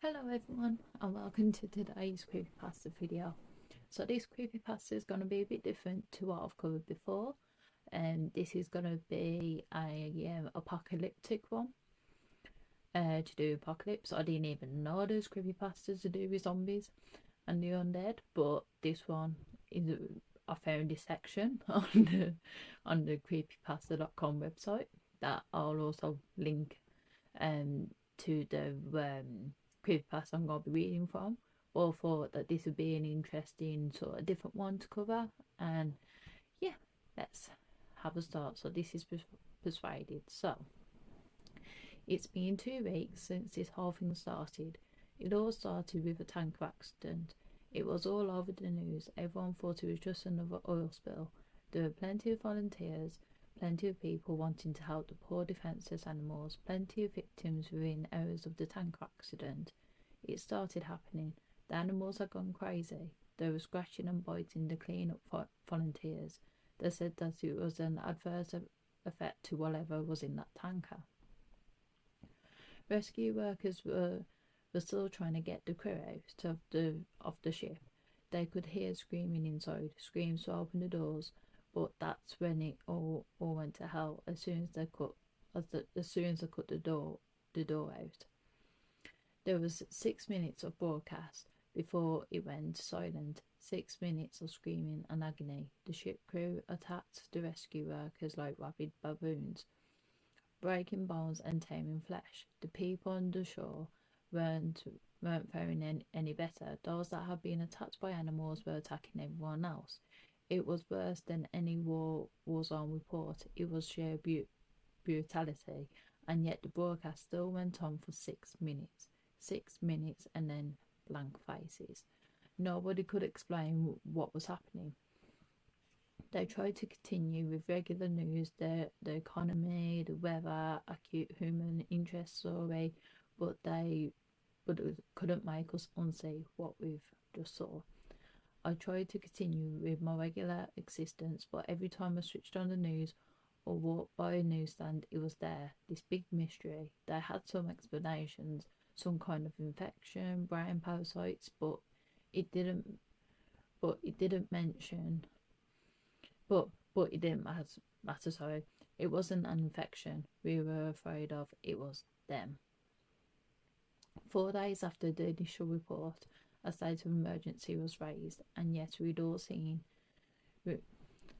Hello everyone and welcome to today's creepypasta video. So this creepypasta is going to be a bit different to what I've covered before, and this is going to be a apocalyptic one to do apocalypse. I didn't even know there's creepypastas to do with zombies and the undead, but this one is I found this section on the creepypasta.com website that I'll also link um to the creepypasta I'm going to be reading from. Or thought that this would be an interesting sort of different one to cover, and yeah, let's have a start. So this is Persuaded. So it's been 2 weeks since this whole thing started. It all started with a tanker accident. It was all over the news. Everyone thought it was just another oil spill. There were plenty of volunteers, plenty of people wanting to help the poor defenceless animals, plenty of victims within hours of the tanker accident. It started happening. The animals had gone crazy. They were scratching and biting the clean-up volunteers. They said that it was an adverse effect to whatever was in that tanker. Rescue workers were still trying to get the crew out of the ship. They could hear screaming inside, screams to open the doors, but that's when it all went to hell as soon as they cut the door out. There was 6 minutes of broadcast before it went silent. 6 minutes of screaming and agony. The ship crew attacked the rescue workers like rabid baboons, breaking bones and taming flesh. The people on the shore weren't faring any better. Those that had been attacked by animals were attacking everyone else. It was worse than any war zone report. It was sheer brutality, and yet the broadcast still went on for 6 minutes. 6 minutes and then blank faces. Nobody could explain what was happening. They tried to continue with regular news, the economy, the weather, acute human interest story, but it couldn't make us unsee what we've just saw. I tried to continue with my regular existence, but every time I switched on the news or walked by a newsstand, it was there, this big mystery. They had some explanations, some kind of infection, brain parasites, but it didn't mention but it didn't matter, sorry. It wasn't an infection we were afraid of, it was them. 4 days after the initial report, a state of emergency was raised, and yet we'd all seen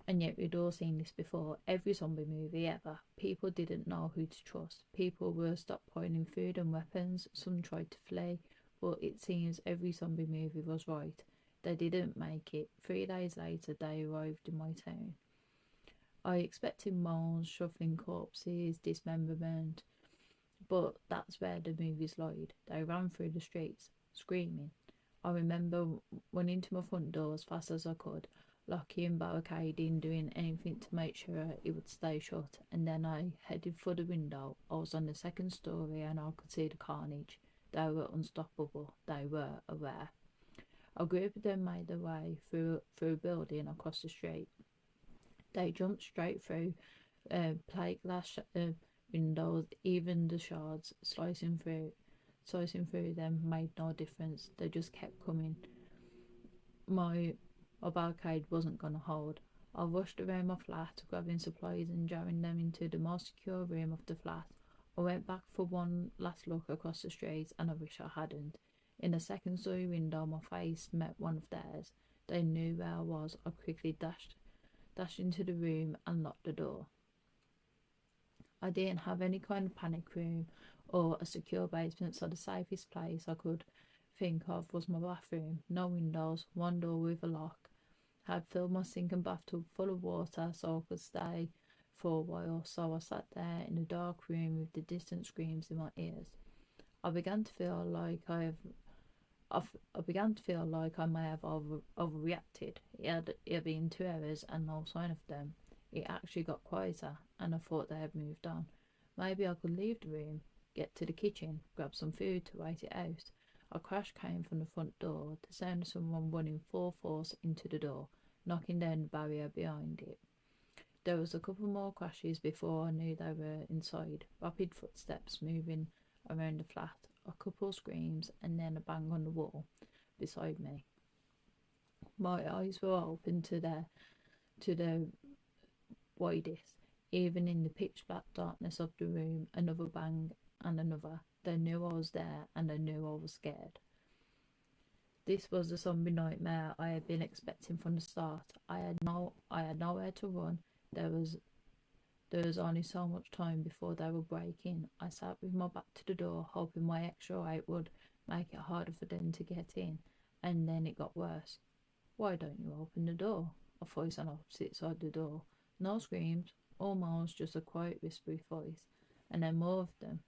this before. Every zombie movie ever. People didn't know who to trust. People were stockpiling food and weapons. Some tried to flee, but it seems every zombie movie was right. They didn't make it. 3 days later, they arrived in my town. I expected moans, shuffling corpses, dismemberment, but that's where the movies lied. They ran through the streets, screaming. I remember running to my front door as fast as I could, locking, barricading, doing anything to make sure it would stay shut, and then I headed for the window. I was on the second story and I could see the carnage. They were unstoppable. They were aware. A group of them made their way through a building across the street. They jumped straight through plate glass windows, even the shards slicing through them made no difference. They just kept coming. My barricade wasn't gonna hold. I rushed around my flat, grabbing supplies and jamming them into the most secure room of the flat. I went back for one last look across the street, and I wish I hadn't. In the second story window, my face met one of theirs. They knew where I was. I quickly dashed into the room and locked the door. I didn't have any kind of panic room or a secure basement, so the safest place I could think of was my bathroom. No windows, one door with a lock. I had filled my sink and bathtub full of water so I could stay for a while, so I sat there in the dark room with the distant screams in my ears. I began to feel like I may have overreacted. It had been 2 hours and no sign of them. It actually got quieter, and I thought they had moved on. Maybe I could leave the room, get to the kitchen, grab some food to wait it out. A crash came from the front door, the sound of someone running full force into the door, knocking down the barrier behind it. There was a couple more crashes before I knew they were inside. Rapid footsteps moving around the flat. a couple screams, and then a bang on the wall beside me. My eyes were open to the widest. Even in the pitch black darkness of the room, another bang and another. They knew I was there, and they knew I was scared. This was the zombie nightmare I had been expecting from the start. I had nowhere to run. There was only so much time before they would break in. I sat with my back to the door, hoping my extra weight would make it harder for them to get in. And then it got worse. "Why don't you open the door?" a voice on opposite side of the door. No screams, or moans, just a quiet whispery voice. And then more of them.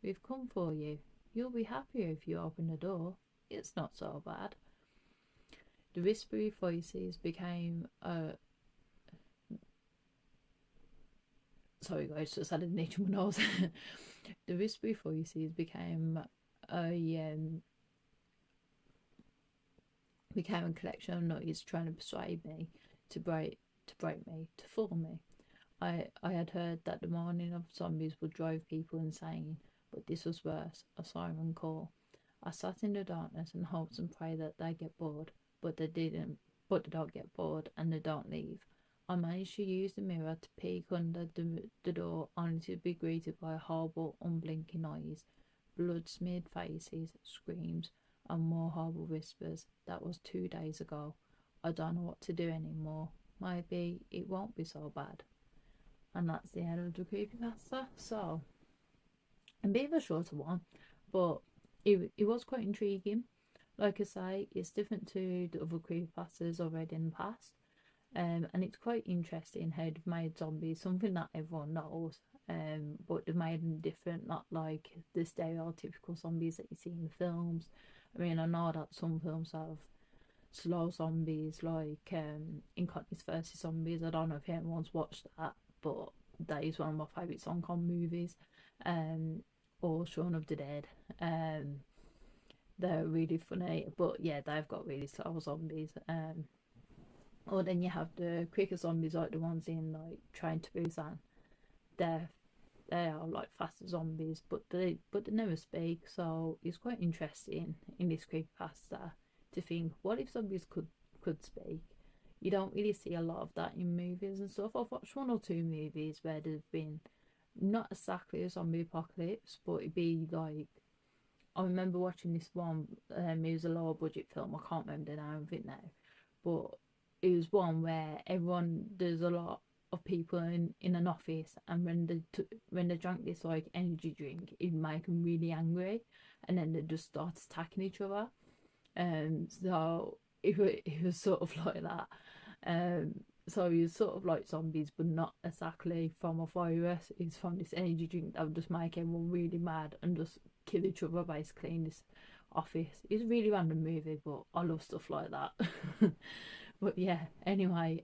"We've come for you. You'll be happier if you open the door. It's not so bad." The whispery voices became sorry guys, just had a niche in my nose. The whispery voices became a collection of noise trying to persuade me to break me, to fool me. I had heard that the morning of zombies would drive people insane, but this was worse, a siren call. I sat in the darkness and hoped and prayed that they get bored, but they didn't. But they don't get bored, and they don't leave. I managed to use the mirror to peek under the door, only to be greeted by a horrible, unblinking noise, blood-smeared faces, screams, and more horrible whispers. That was 2 days ago. I don't know what to do anymore. Maybe it won't be so bad. And that's the end of the creepypasta. So, a bit of a shorter one, but it was quite intriguing. Like I say, it's different to the other creepypastas I've read in the past. And it's quite interesting how they've made zombies something that everyone knows, but they've made them different, not like the stereotypical zombies that you see in the films. I mean, I know that some films have slow zombies, like Incontinence versus Zombies. I don't know if anyone's watched that, but that is one of my favourite Hong Kong movies. Or Shaun of the Dead. They're really funny, but yeah, they've got really slow zombies. Or then you have the quicker zombies, like the ones in like Train to Busan. They're they are like faster zombies, but they never speak. So it's quite interesting in this creepypasta to think, what if zombies could speak? You don't really see a lot of that in movies and stuff. I've watched 1 or 2 movies where there's been not exactly a zombie apocalypse, but it'd be like, I remember watching this one. It was a lower budget film. I can't remember the name of it now, but it was one where there's a lot of people in an office, and when they drank this like energy drink, it make them really angry, and then they just start attacking each other. So it was sort of like that. So it was sort of like zombies, but not exactly from a virus. It's from this energy drink that would just make everyone really mad and just kill each other basically in this office. It's a really random movie, but I love stuff like that. But yeah, anyway,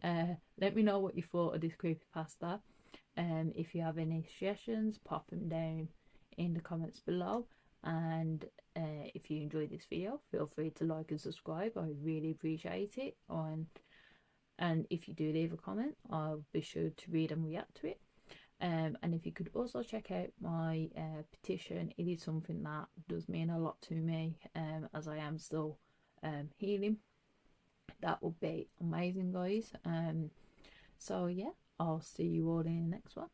let me know what you thought of this creepypasta. If you have any suggestions, pop them down in the comments below. And if you enjoyed this video, feel free to like and subscribe. I really appreciate it. And if you do leave a comment, I'll be sure to read and react to it. And if you could also check out my petition, it is something that does mean a lot to me, as I am still healing. That would be amazing, guys. So yeah, I'll see you all in the next one.